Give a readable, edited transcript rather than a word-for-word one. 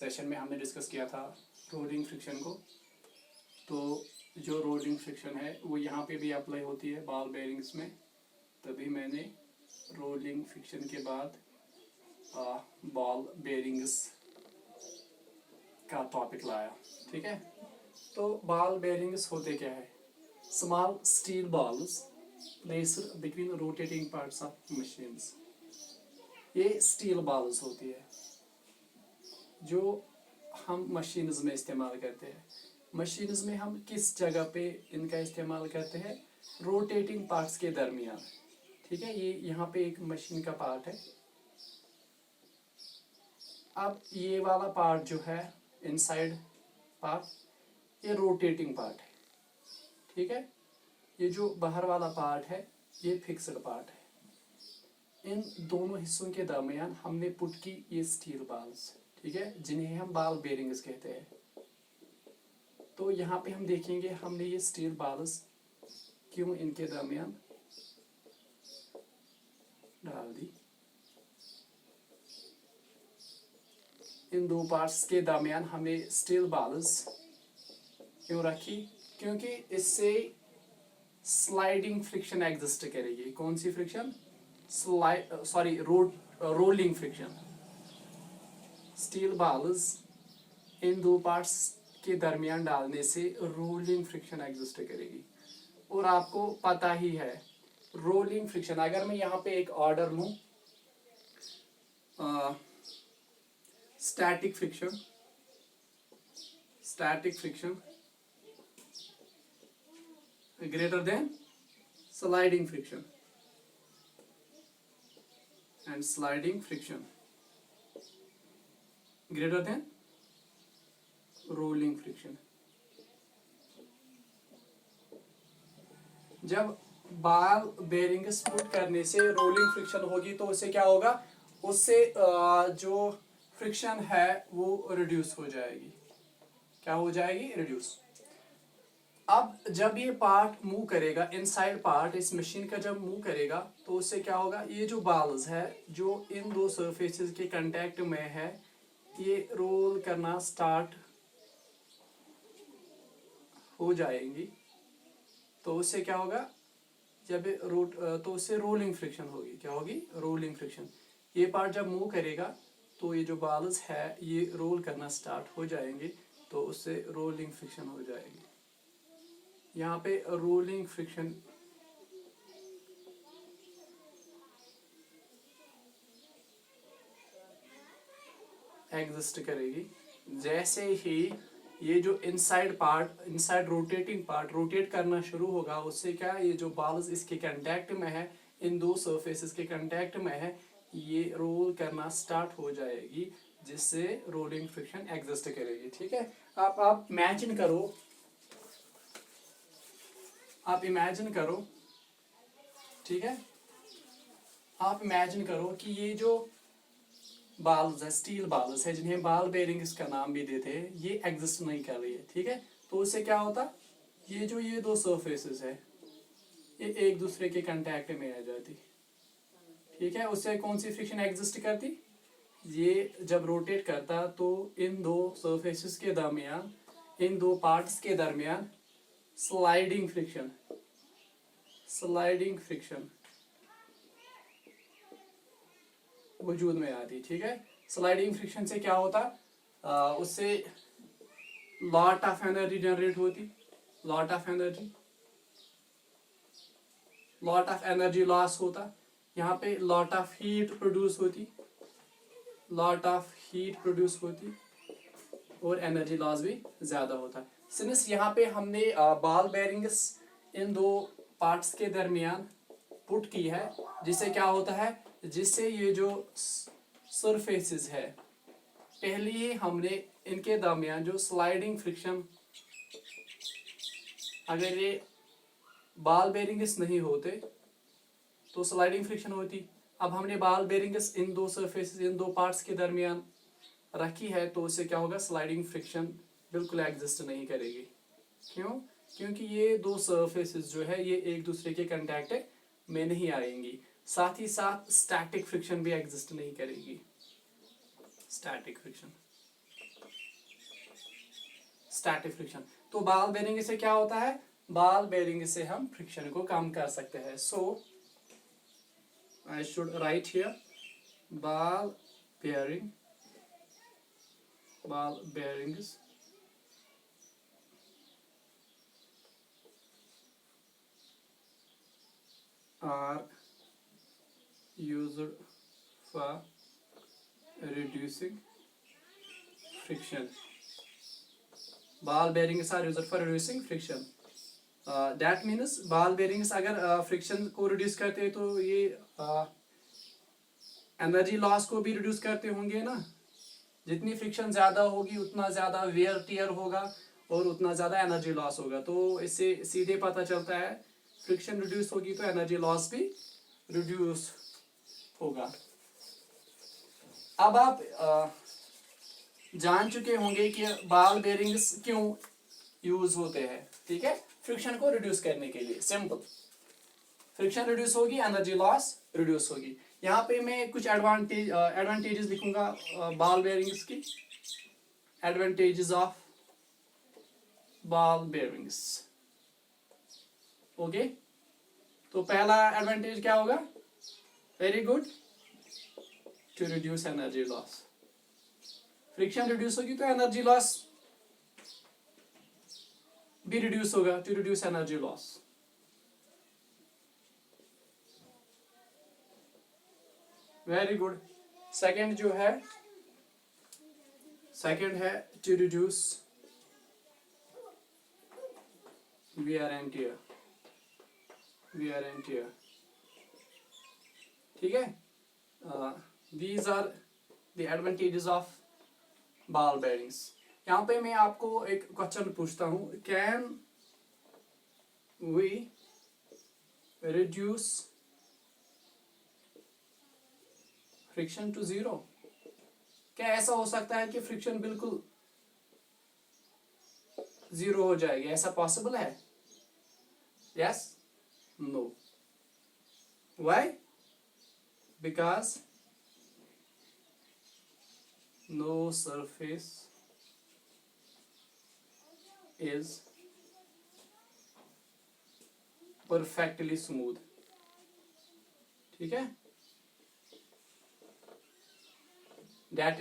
Session में हमने discuss किया था रोलिंग फ्रिक्शन को। तो जो रोलिंग फ्रिक्शन है वो यहाँ पे भी अप्लाई होती है बॉल बेयरिंग्स में, तभी मैंने रोलिंग फ्रिक्शन के बाद बॉल बेयरिंग्स का टॉपिक लाया। ठीक है, तो बॉल बेयरिंग्स होते क्या है? Small steel balls placed between rotating parts of machines. ये स्टील बॉल्स होती है जो हम मशीन्स में इस्तेमाल करते हैं। मशीन्स में हम किस जगह पे इनका इस्तेमाल करते हैं? रोटेटिंग पार्ट्स के दरमियान। ठीक है, ये यहाँ पे एक मशीन का पार्ट है। अब ये वाला पार्ट जो है इनसाइड पार्ट, ये रोटेटिंग पार्ट है। ठीक है, ये जो बाहर वाला पार्ट है ये फिक्स्ड पार्ट है। इन दोनों हिस्सों के दरमियान हमने पुट की ये स्टील बाल्स, ठीक है, जिन्हें हम बॉल बेयरिंग्स कहते हैं। तो यहाँ पे हम देखेंगे हमने ये स्टील बाल्स क्यों इनके दरमियान डाल दी। इन दो पार्ट्स के दरमियान हमने स्टील बाल्स क्यों रखी? क्योंकि इससे स्लाइडिंग फ्रिक्शन एग्जिस्ट करेगी। कौन सी फ्रिक्शन? Rolling friction. स्टील बाल्स इन दो पार्ट्स के दरमियान डालने से रोलिंग फ्रिक्शन एग्जिस्ट करेगी। और आपको पता ही है रोलिंग फ्रिक्शन, अगर मैं यहाँ पे एक ऑर्डर लूँ static friction greater than sliding friction and sliding friction greater than rolling friction। जब बॉल बेयरिंग्स पुट करने से रोलिंग फ्रिक्शन होगी तो उससे क्या होगा? उससे जो फ्रिक्शन है वो रिड्यूस हो जाएगी। क्या हो जाएगी? रिड्यूस। अब जब ये पार्ट मूव करेगा, इनसाइड पार्ट इस मशीन का जब मूव करेगा तो उससे क्या होगा? ये जो बॉल्स है जो इन दो सरफेसेस के कांटेक्ट में है ये रोल करना स्टार्ट हो जाएंगी। तो उससे क्या होगा? जब तो उससे रोलिंग फ्रिक्शन होगी। क्या होगी? Rolling friction. ये पार्ट जब मूव करेगा तो ये जो बॉल्स है ये रोल करना स्टार्ट हो जाएंगे, तो उससे रोलिंग फ्रिक्शन हो जाएगी। यहाँ पे रोलिंग फ्रिक्शन एग्जिस्ट करेगी। जैसे ही ये जो इनसाइड रोटेटिंग पार्ट रोटेट करना शुरू होगा, उससे क्या, ये जो बॉल्स इसके कांटेक्ट में है, इन दो सरफेसेस के कांटेक्ट में है, ये रोल करना स्टार्ट हो जाएगी, जिससे रोलिंग फ्रिक्शन एग्जिस्ट करेगी। ठीक है, आप इमेजिन करो, ठीक है, आप इमेजिन करो कि ये जो बॉल्स है, स्टील बॉल्स है, जिन्हें बॉल बेयरिंग्स का नाम भी देते हैं, ये एग्जिस्ट नहीं कर रही है। ठीक है, तो उससे क्या होता? ये दो सरफेसेस है ये एक दूसरे के कांटेक्ट में आ जाती। ठीक है, उससे कौन सी फ्रिक्शन एग्जिस्ट करती? ये जब रोटेट करता तो इन दो सरफेसेस के दरमियान, इन दो पार्ट्स के दरमियान स्लाइडिंग फ्रिक्शन वजूद में आती। ठीक है, स्लाइडिंग फ्रिक्शन से क्या होता? उससे लॉट ऑफ एनर्जी जनरेट होती, लॉट ऑफ एनर्जी लॉस होता। यहाँ पे लॉट ऑफ हीट प्रोड्यूस होती और एनर्जी लॉस भी ज्यादा होता। सिंस यहाँ पे हमने बॉल बेयरिंग्स इन दो पार्ट्स के दरमियान पुट की है, जिससे क्या होता है? जिससे ये जो सरफेसेस है, पहले ही हमने इनके दरमियान जो स्लाइडिंग फ्रिक्शन, अगर ये बॉल बेयरिंग्स नहीं होते तो स्लाइडिंग फ्रिक्शन होती। अब हमने बॉल बेयरिंग्स इन दो सरफेसेस, इन दो पार्ट्स के दरमियान रखी है, तो उससे क्या होगा? स्लाइडिंग फ्रिक्शन बिल्कुल एग्जिस्ट नहीं करेगी। क्यों? क्योंकि ये दो सरफेसेस जो है ये एक दूसरे के कांटेक्ट में नहीं आएंगी। साथ ही साथ स्टैटिक फ्रिक्शन भी एग्जिस्ट नहीं करेगी। Static friction static friction. तो बॉल बेरिंग से क्या होता है, बॉल बेरिंग से हम फ्रिक्शन को कम कर सकते हैं। So I should write here ball bearings are used for reducing friction. Ball bearings are used for reducing friction. That means ball bearings अगर फ्रिक्शन को रिड्यूस करते हैं तो ये एनर्जी लॉस को भी रिड्यूस करते होंगे ना। जितनी फ्रिक्शन ज्यादा होगी उतना ज्यादा वेयर टियर होगा और उतना ज्यादा एनर्जी लॉस होगा। तो इससे सीधे पता चलता है फ्रिक्शन रिड्यूस होगी तो एनर्जी लॉस भी रिड्यूस होगा। अब आप जान चुके होंगे कि बॉल बेरिंग्स क्यों यूज होते हैं, ठीक है, फ्रिक्शन को रिड्यूस करने के लिए। सिंपल, फ्रिक्शन रिड्यूस होगी, एनर्जी लॉस रिड्यूस होगी। यहाँ पे मैं कुछ एडवांटेजेस लिखूंगा बॉल बेरिंग्स की। Advantages of ball bearings, okay. तो पहला एडवांटेज क्या होगा, very good, to reduce energy loss. Friction reduce होगी तो एनर्जी लॉस भी रिड्यूस होगा, to reduce energy loss. Very good. Second जो है, सेकंड है to reduce wear and tear, wear and tear, ठीक है। these are the advantages of ball bearings। यहाँ पे मैं आपको एक क्वेश्चन पूछता हूँ, can we reduce friction to zero? क्या ऐसा हो सकता है कि फ्रिक्शन बिल्कुल जीरो हो जाएगी? ऐसा पॉसिबल है? Yes, no. Why? Because no surface is perfectly smooth, ठीक है। That